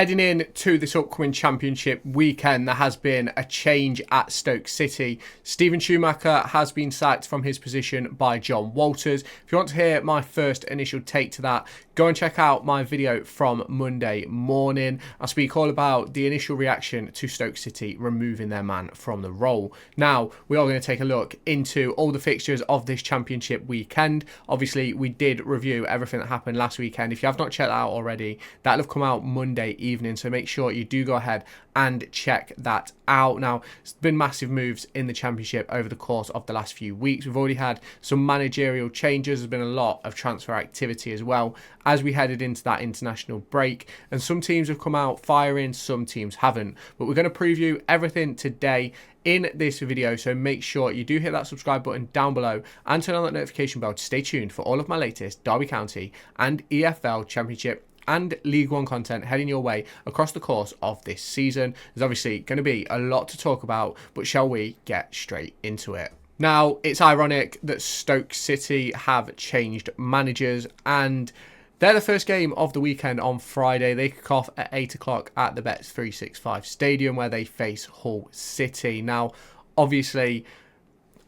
Heading in to this upcoming Championship weekend, there has been a change at Stoke City. Steven Schumacher has been sacked from his position by John Walters. If you want to hear my first initial take to that, go and check out my video from Monday morning. I speak all about the initial reaction to Stoke City removing their man from the role. Now, we are going to take a look into all the fixtures of this Championship weekend. Obviously, we did review everything that happened last weekend. If you have not checked that out already, that'll have come out Monday evening, so make sure you do go ahead and check that out. Now, it's been massive moves in the Championship over the course of the last few weeks. We've already had some managerial changes. There's been a lot of transfer activity as well as we headed into that international break, and some teams have come out firing, some teams haven't, but we're going to preview everything today in this video, so make sure you do hit that subscribe button down below and turn on that notification bell to stay tuned for all of my latest Derby County and EFL Championship and League One content heading your way across the course of this season. There's obviously going to be a lot to talk about, but shall we get straight into it? Now, it's ironic that Stoke City have changed managers, and they're the first game of the weekend on Friday. They kick off at 8 o'clock at the Bet365 Stadium, where they face Hull City. Now, obviously,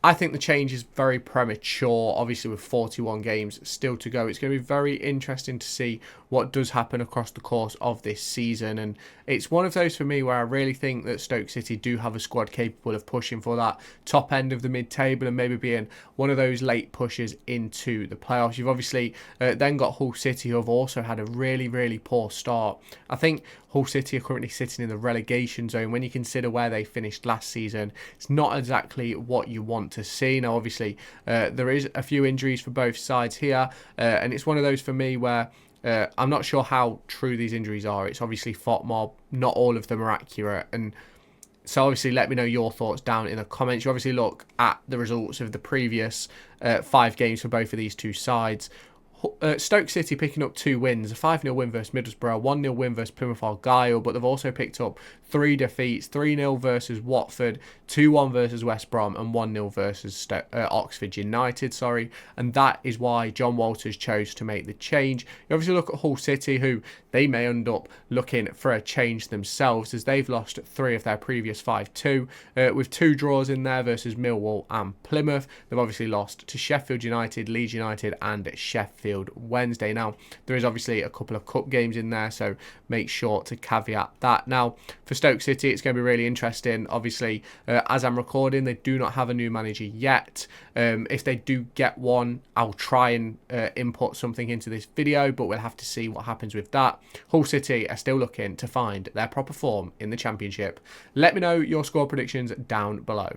I think the change is very premature. Obviously, with 41 games still to go, it's going to be very interesting to see what does happen across the course of this season. And it's one of those for me where I really think that Stoke City do have a squad capable of pushing for that top end of the mid-table and maybe being one of those late pushes into the playoffs. You've obviously then got Hull City, who have also had a really, really poor start. I think Hull City are currently sitting in the relegation zone. When you consider where they finished last season, it's not exactly what you want to see. Now, obviously, there is a few injuries for both sides here, and it's one of those for me where I'm not sure how true these injuries are. It's obviously FOTMOB. Not all of them are accurate, and so obviously let me know your thoughts down in the comments. You obviously look at the results of the previous 5 games for both of these two sides. Stoke City picking up 2 wins, a 5-0 win versus Middlesbrough, 1-0 win versus Plymouth Argyle, but they've also picked up 3 defeats, 3-0 versus Watford, 2-1 versus West Brom, and 1-0 versus Oxford United, and that is why John Walters chose to make the change. You obviously look at Hull City, who they may end up looking for a change themselves, as they've lost 3 of their previous 5-2, with 2 draws in there versus Millwall and Plymouth. They've obviously lost to Sheffield United, Leeds United, and Sheffield Wednesday. Now, there is obviously a couple of cup games in there, so make sure to caveat that. Now, for Stoke City, it's going to be really interesting. Obviously, as I'm recording, they do not have a new manager yet. If they do get one, I'll try and input something into this video, but we'll have to see what happens with that. Hull City are still looking to find their proper form in the Championship. Let me know your score predictions down below.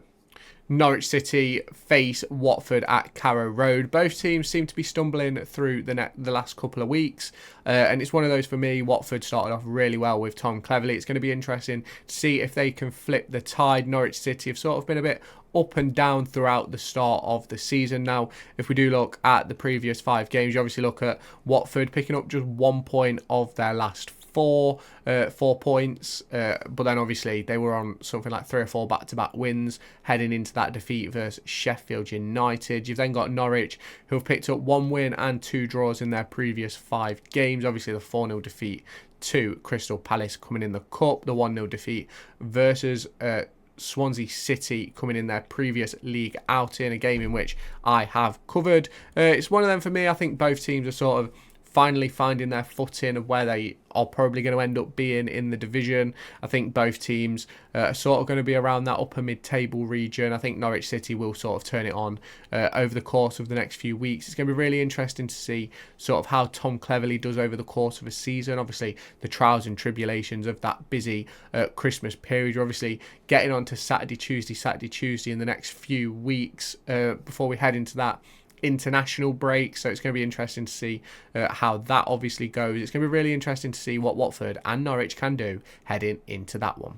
Norwich City face Watford at Carrow Road. Both teams seem to be stumbling through the last couple of weeks, and it's one of those for me. Watford started off really well with Tom Cleverley. It's going to be interesting to see if they can flip the tide. Norwich City have sort of been a bit up and down throughout the start of the season. Now, if we do look at the previous 5 games, you obviously look at Watford picking up just 1 point of their last 4 points, but then obviously they were on something like 3 or 4 back-to-back wins heading into that defeat versus Sheffield United. You've then got Norwich, who have picked up 1 win and 2 draws in their previous 5 games. Obviously, the 4-0 defeat to Crystal Palace coming in the Cup, the 1-0 defeat versus Swansea City coming in their previous league outing, a game in which I have covered. It's one of them for me. I think both teams are sort of finally finding their footing of where they are probably going to end up being in the division. I think both teams are sort of going to be around that upper mid-table region. I think Norwich City will sort of turn it on over the course of the next few weeks. It's going to be really interesting to see sort of how Tom Cleverley does over the course of a season. Obviously, the trials and tribulations of that busy Christmas period. You're obviously getting on to Saturday, Tuesday in the next few weeks before we head into that international break, so it's going to be interesting to see how that obviously goes. It's going to be really interesting to see what Watford and Norwich can do heading into that one.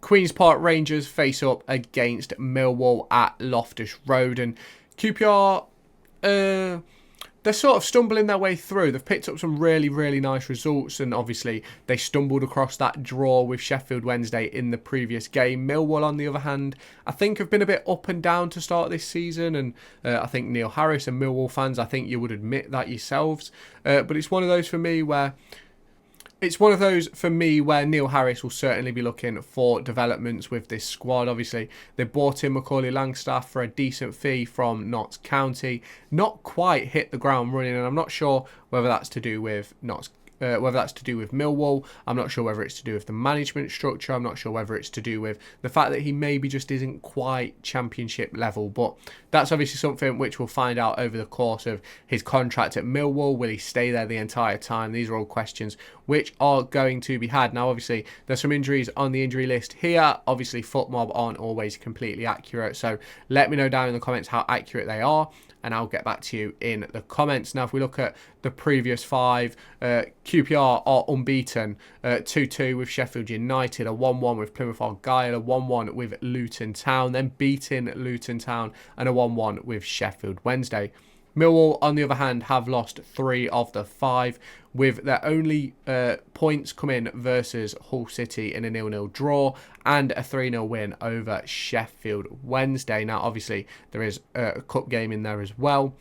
Queen's Park Rangers face up against Millwall at Loftus Road, and QPR they're sort of stumbling their way through. They've picked up some really, really nice results, and obviously they stumbled across that draw with Sheffield Wednesday in the previous game. Millwall, on the other hand, I think have been a bit up and down to start this season, and I think Neil Harris and Millwall fans, I think you would admit that yourselves. But it's one of those for me where It's one of those for me where Neil Harris will certainly be looking for developments with this squad. Obviously, they brought in Macaulay Langstaff for a decent fee from Notts County. Not quite hit the ground running, and I'm not sure whether that's to do with Millwall. I'm not sure whether it's to do with the management structure. I'm not sure whether it's to do with the fact that he maybe just isn't quite championship level. But that's obviously something which we'll find out over the course of his contract at Millwall. Will he stay there the entire time? These are all questions which are going to be had. Now, obviously, there's some injuries on the injury list here. Obviously, FootMob aren't always completely accurate. So let me know down in the comments how accurate they are, and I'll get back to you in the comments. Now, if we look at the previous 5, QPR are unbeaten, 2-2 with Sheffield United, a 1-1 with Plymouth Argyle, a 1-1 with Luton Town, then beating Luton Town, and a 1-1 with Sheffield Wednesday. Millwall, on the other hand, have lost 3 of the 5, with their only points coming versus Hull City in a 0-0 draw and a 3-0 win over Sheffield Wednesday. Now, obviously, there is a cup game in there as well.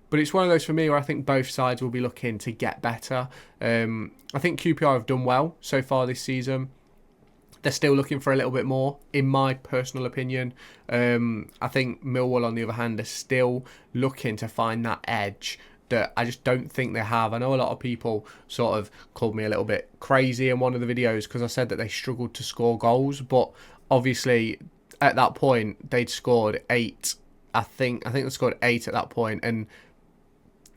But it's one of those for me where I think both sides will be looking to get better. I think QPR have done well so far this season. They're still looking for a little bit more, in my personal opinion. I think Millwall, on the other hand, are still looking to find that edge that I just don't think they have. I know a lot of people sort of called me a little bit crazy in one of the videos because I said that they struggled to score goals, but obviously at that point they'd scored 8. I think they scored 8 at that point, and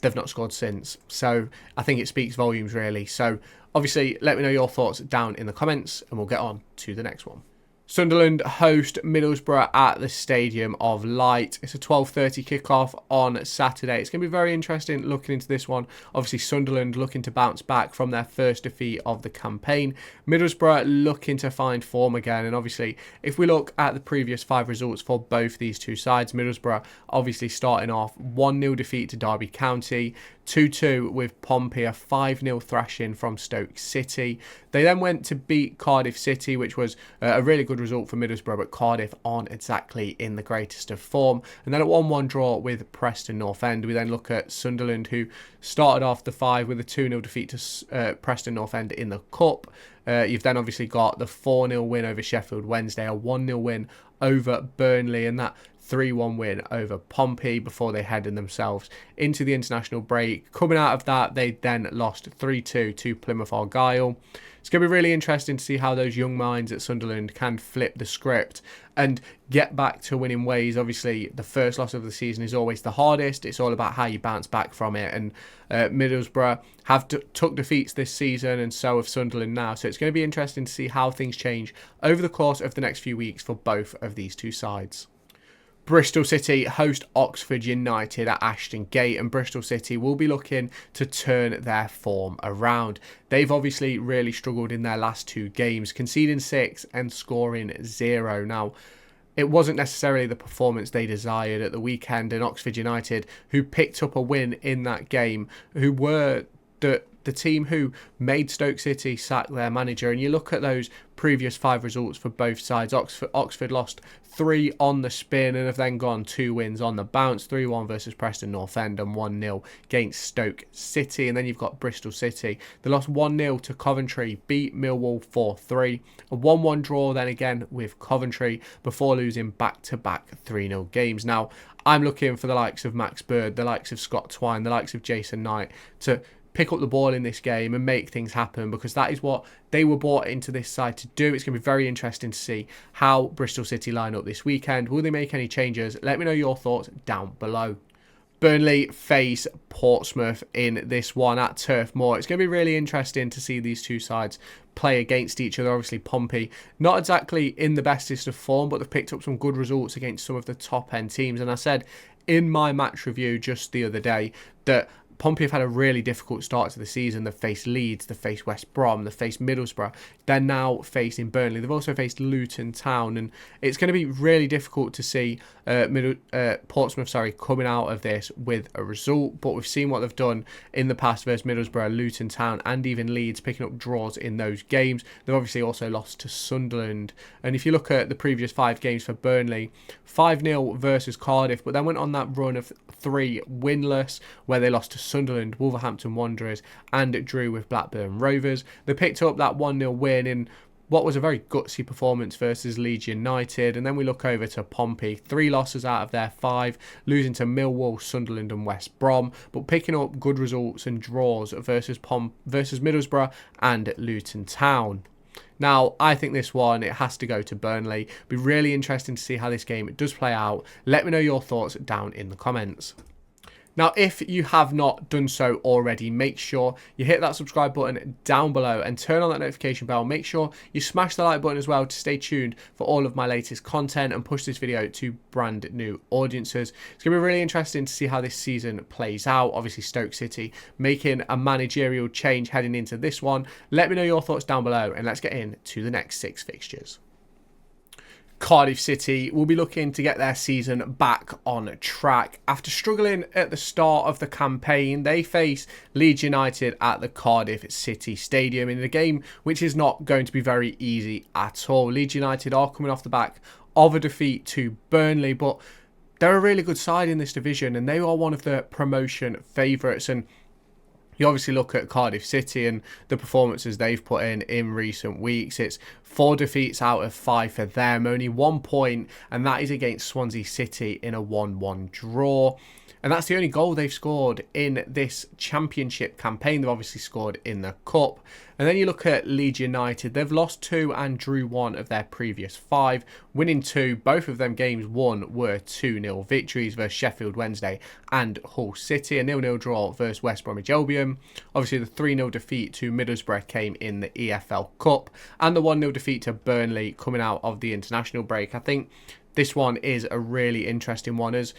they've not scored since. So I think it speaks volumes, really. So obviously, let me know your thoughts down in the comments, and we'll get on to the next one. Sunderland host Middlesbrough at the Stadium of Light. It's a 12:30 kickoff on Saturday. It's going to be very interesting looking into this one. Obviously, Sunderland looking to bounce back from their first defeat of the campaign. Middlesbrough looking to find form again. And obviously, if we look at the previous 5 results for both these two sides, Middlesbrough obviously starting off 1-0 defeat to Derby County, 2-2 with Pompey, a 5-0 thrashing from Stoke City. They then went to beat Cardiff City, which was a really good result for Middlesbrough, but Cardiff aren't exactly in the greatest of form. And then a 1-1 draw with Preston North End. We then look at Sunderland, who started off the 5 with a 2-0 defeat to Preston North End in the Cup. You've then obviously got the 4-0 win over Sheffield Wednesday, a 1-0 win over Burnley, and that 3-1 win over Pompey before they headed themselves into the international break. Coming out of that, they then lost 3-2 to Plymouth Argyle. It's going to be really interesting to see how those young minds at Sunderland can flip the script and get back to winning ways. Obviously, the first loss of the season is always the hardest. It's all about how you bounce back from it. And Middlesbrough have took defeats this season, and so have Sunderland now. So it's going to be interesting to see how things change over the course of the next few weeks for both of these two sides. Bristol City host Oxford United at Ashton Gate, and Bristol City will be looking to turn their form around. They've obviously really struggled in their last 2 games, conceding 6 and scoring 0. Now, it wasn't necessarily the performance they desired at the weekend, and Oxford United, who picked up a win in that game, who were the team who made Stoke City sack their manager. And you look at those previous 5 results for both sides. Oxford lost 3 on the spin and have then gone 2 wins on the bounce. 3-1 versus Preston North End and 1-0 against Stoke City. And then you've got Bristol City. They lost 1-0 to Coventry, beat Millwall 4-3. A 1-1 draw then again with Coventry before losing back-to-back 3-0 games. Now, I'm looking for the likes of Max Bird, the likes of Scott Twine, the likes of Jason Knight to pick up the ball in this game and make things happen, because that is what they were brought into this side to do. It's going to be very interesting to see how Bristol City line up this weekend. Will they make any changes? Let me know your thoughts down below. Burnley face Portsmouth in this one at Turf Moor. It's going to be really interesting to see these two sides play against each other. Obviously, Pompey not exactly in the bestest of form, but they've picked up some good results against some of the top end teams. And I said in my match review just the other day that Pompey have had a really difficult start to the season. They've faced Leeds, they've faced West Brom, they've faced Middlesbrough. They're now facing Burnley. They've also faced Luton Town, and it's going to be really difficult to see Portsmouth coming out of this with a result. But we've seen what they've done in the past versus Middlesbrough, Luton Town, and even Leeds, picking up draws in those games. They've obviously also lost to Sunderland. And if you look at the previous 5 games for Burnley, 5-0 versus Cardiff, but then went on that run of 3 winless, where they lost to Sunderland, Wolverhampton Wanderers and drew with Blackburn Rovers. They picked up that 1-0 win in what was a very gutsy performance versus Leeds United. And then we look over to Pompey. 3 losses out of their 5, losing to Millwall, Sunderland and West Brom, but picking up good results and draws versus Middlesbrough and Luton Town. Now, I think this one, it has to go to Burnley. Be really interesting to see how this game does play out. Let me know your thoughts down in the comments. Now, if you have not done so already, make sure you hit that subscribe button down below and turn on that notification bell. Make sure you smash the like button as well to stay tuned for all of my latest content and push this video to brand new audiences. It's going to be really interesting to see how this season plays out. Obviously, Stoke City making a managerial change heading into this one. Let me know your thoughts down below and let's get into the next 6 fixtures. Cardiff City will be looking to get their season back on track. After struggling at the start of the campaign, they face Leeds United at the Cardiff City Stadium in a game which is not going to be very easy at all. Leeds United are coming off the back of a defeat to Burnley, but they're a really good side in this division and they are one of the promotion favourites. And you obviously look at Cardiff City and the performances they've put in recent weeks. It's 4 defeats out of 5 for them, only 1 point, and that is against Swansea City in a 1-1 draw. And that's the only goal they've scored in this championship campaign. They've obviously scored in the Cup. And then you look at Leeds United. They've lost 2 and drew 1 of their previous 5, winning 2. Both of them games won were 2-0 victories versus Sheffield Wednesday and Hull City. A 0-0 draw versus West Bromwich Albion. Obviously, the 3-0 defeat to Middlesbrough came in the EFL Cup. And the 1-0 defeat to Burnley coming out of the international break. I think this one is a really interesting one as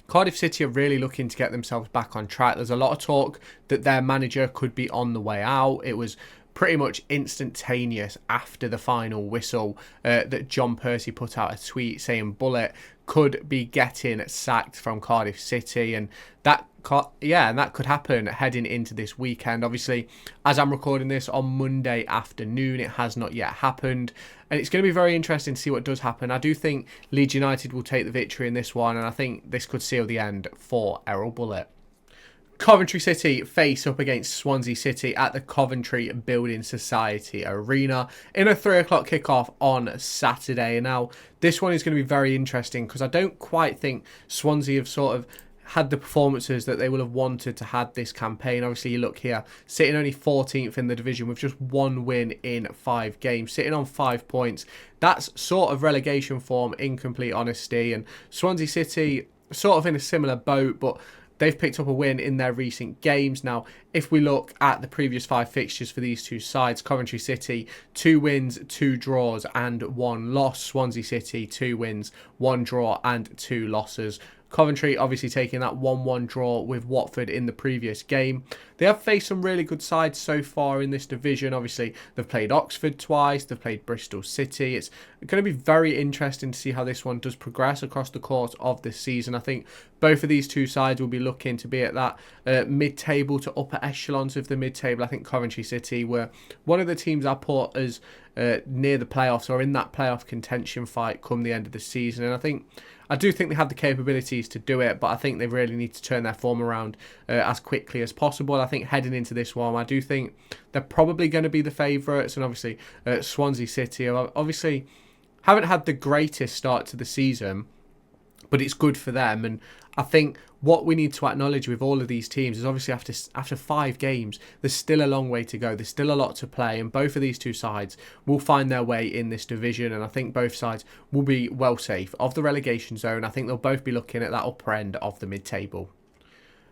Cardiff City are really looking to get themselves back on track. There's a lot of talk that their manager could be on the way out. It was pretty much instantaneous after the final whistle that John Percy put out a tweet saying Bullet could be getting sacked from Cardiff City, and that could happen heading into this weekend. Obviously, as I'm recording this on Monday afternoon, it has not yet happened, and it's going to be very interesting to see what does happen. I do think Leeds United will take the victory in this one, and I think this could seal the end for Errol Bullet. Coventry City face up against Swansea City at the Coventry Building Society Arena in a 3 o'clock kickoff on Saturday. Now, this one is going to be very interesting because I don't quite think Swansea have sort of had the performances that they will have wanted to have this campaign. Obviously, you look here, sitting only 14th in the division with just 1 win in 5 games, sitting on 5 points. That's sort of relegation form in complete honesty. And Swansea City sort of in a similar boat, but they've picked up a win in their recent games. Now, if we look at the previous 5 fixtures for these two sides, Coventry City, 2 wins, 2 draws and 1 loss. Swansea City, 2 wins, 1 draw and 2 losses. Coventry obviously taking that 1-1 draw with Watford in the previous game. They have faced some really good sides so far in this division. Obviously, they've played Oxford twice. They've played Bristol City. It's going to be very interesting to see how this one does progress across the course of this season. I think both of these two sides will be looking to be at that mid-table to upper echelons of the mid-table. I think Coventry City were one of the teams I put as near the playoffs or in that playoff contention fight come the end of the season. And I do think they have the capabilities to do it, but I think they really need to turn their form around as quickly as possible. I think heading into this one, I do think they're probably going to be the favourites. And obviously, Swansea City obviously haven't had the greatest start to the season, but it's good for them. And I think what we need to acknowledge with all of these teams is obviously after 5 games, there's still a long way to go. There's still a lot to play, and both of these two sides will find their way in this division, and I think both sides will be well safe of the relegation zone. I think they'll both be looking at that upper end of the mid-table.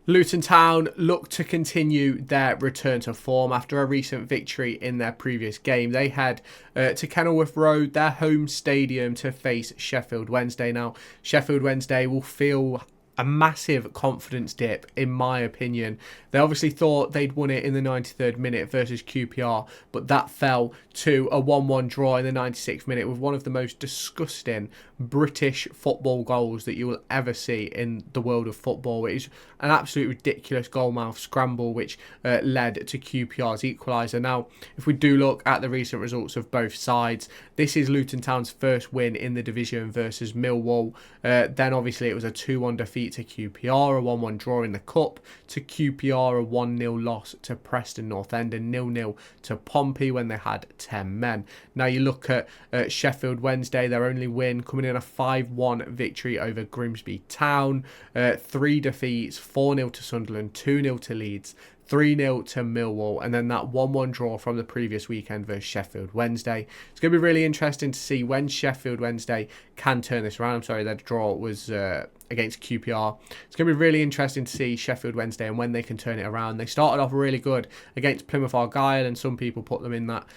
Luton Town look to continue their return to form after a recent victory in their previous game. They head to Kenilworth Road, their home stadium, to face Sheffield Wednesday. Now, Sheffield Wednesday will feel a massive confidence dip, in my opinion. They obviously thought they'd won it in the 93rd minute versus QPR, but that fell to a 1-1 draw in the 96th minute with one of the most disgusting British football goals that you will ever see in the world of football. It is an absolute ridiculous goalmouth scramble which led to QPR's equaliser. Now, if we do look at the recent results of both sides, this is Luton Town's first win in the division versus Millwall. Then obviously it was a 2-1 defeat defeat to QPR, a 1-1 draw in the Cup to QPR, a 1-0 loss to Preston North End, and 0-0 to Pompey when they had 10 men. Now you look at Sheffield Wednesday, their only win coming in a 5-1 victory over Grimsby Town, 3 defeats, 4-0 to Sunderland, 2-0 to Leeds, 3-0 to Millwall, and then that 1-1 draw from the previous weekend versus Sheffield Wednesday. It's going to be really interesting to see when Sheffield Wednesday can turn this around. I'm sorry, their draw was against QPR. It's going to be really interesting to see Sheffield Wednesday and when they can turn it around. They started off really good against Plymouth Argyle, and some people put them in that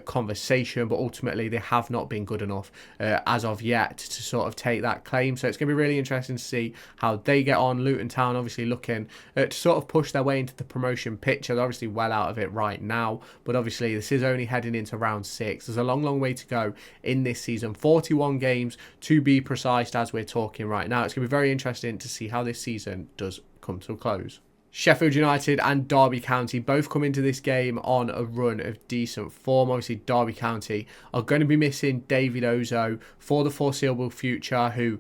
conversation, but ultimately they have not been good enough as of yet to sort of take that claim. So it's going to be really interesting to see how they get on. Luton Town obviously looking to sort of push their way into the promotion picture. They're obviously well out of it right now, but obviously this is only heading into round 6. There's a long way to go in this season. 41 games to be precise as we're talking right now. It's going to be very interesting to see how this season does come to a close. Sheffield United and Derby County both come into this game on a run of decent form. Obviously, Derby County are going to be missing David Ozo for the foreseeable future, who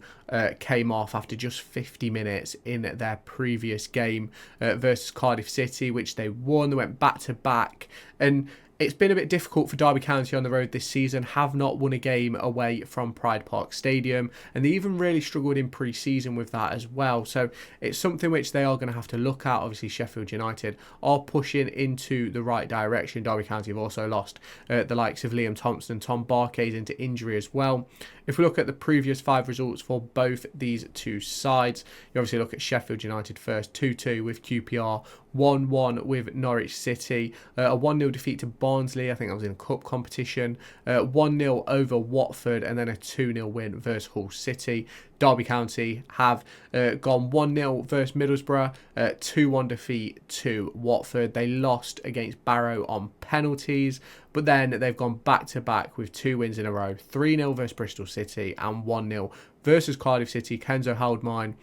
came off after just 50 minutes in their previous game versus Cardiff City, which they won. They went back-to-back, and it's been a bit difficult for Derby County on the road this season, have not won a game away from Pride Park Stadium, and they even really struggled in pre-season with that as well. So it's something which they are going to have to look at. Obviously, Sheffield United are pushing into the right direction. Derby County have also lost the likes of Liam Thompson and Tom Barkes into injury as well. If we look at the previous 5 results for both these two sides, you obviously look at Sheffield United first, 2-2 with QPR, 1-1 with Norwich City, a 1-0 defeat to Barnsley, I think that was in a cup competition, 1-0 over Watford, and then a 2-0 win versus Hull City. Derby County have gone 1-0 versus Middlesbrough, 2-1 defeat to Watford. They lost against Barrow on penalties, but then they've gone back-to-back with 2 wins in a row, 3-0 versus Bristol City and 1-0 versus Cardiff City. Kenzo Holdmine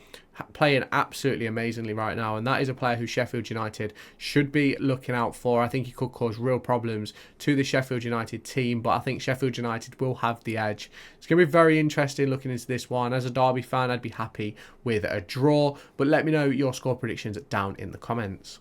playing absolutely amazingly right now, and that is a player who Sheffield United should be looking out for. I think he could cause real problems to the Sheffield United team, but I think Sheffield United will have the edge. It's going to be very interesting looking into this one. As a Derby fan, I'd be happy with a draw, but let me know your score predictions down in the comments.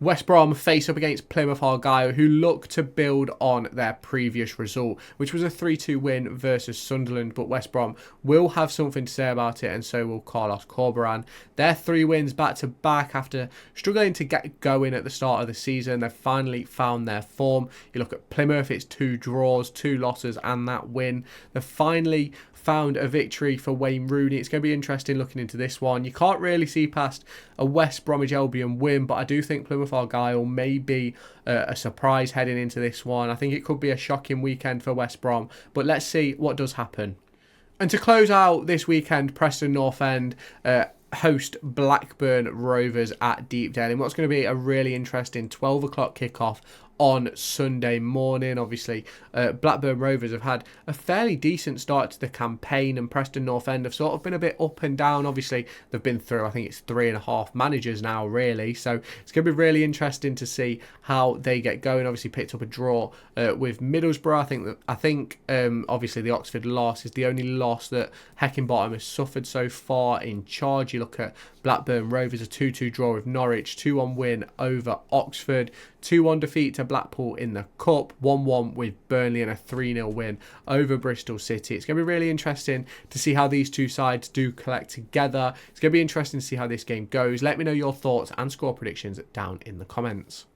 West Brom face up against Plymouth Argyle, who look to build on their previous result, which was a 3-2 win versus Sunderland, but West Brom will have something to say about it, and so will Carlos Corberán. Their 3 wins back-to-back after struggling to get going at the start of the season. They've finally found their form. You look at Plymouth, it's 2 draws, 2 losses, and that win. They've finally found a victory for Wayne Rooney. It's going to be interesting looking into this one. You can't really see past a West Bromwich Albion win, but I do think Plymouth Argyle may be a surprise heading into this one. I think it could be a shocking weekend for West Brom, but let's see what does happen. And to close out this weekend, Preston North End host Blackburn Rovers at Deepdale in what's going to be a really interesting 12 o'clock kickoff on Sunday morning. Obviously, Blackburn Rovers have had a fairly decent start to the campaign, and Preston North End have sort of been a bit up and down. Obviously, they've been through, I think it's 3.5 managers now, really. So it's going to be really interesting to see how they get going. Obviously, picked up a draw with Middlesbrough. I think obviously the Oxford loss is the only loss that Heckingbottom has suffered so far in charge. You look at Blackburn Rovers, a 2-2 draw with Norwich, 2-1 win over Oxford, 2-1 defeat to Blackpool in the Cup, 1-1 with Burnley, and a 3-0 win over Bristol City. It's going to be really interesting to see how these two sides do collect together. It's going to be interesting to see how this game goes. Let me know your thoughts and score predictions down in the comments.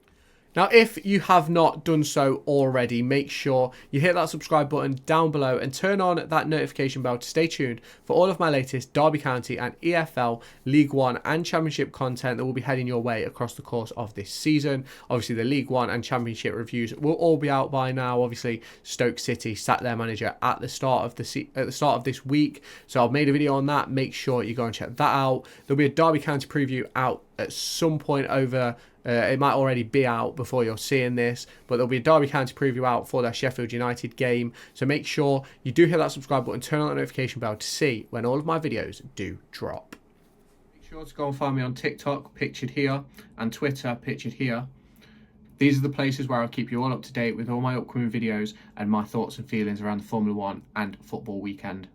Now, if you have not done so already, make sure you hit that subscribe button down below and turn on that notification bell to stay tuned for all of my latest Derby County and EFL, League One and Championship content that will be heading your way across the course of this season. Obviously, the League One and Championship reviews will all be out by now. Obviously, Stoke City sacked their manager at the start of this week, so I've made a video on that. Make sure you go and check that out. There'll be a Derby County preview out at some point over. It might already be out before you're seeing this, but there'll be a Derby County preview out for their Sheffield United game. So make sure you do hit that subscribe button, turn on the notification bell to see when all of my videos do drop. Make sure to go and find me on TikTok, pictured here, and Twitter, pictured here. These are the places where I'll keep you all up to date with all my upcoming videos and my thoughts and feelings around the Formula 1 and football weekend.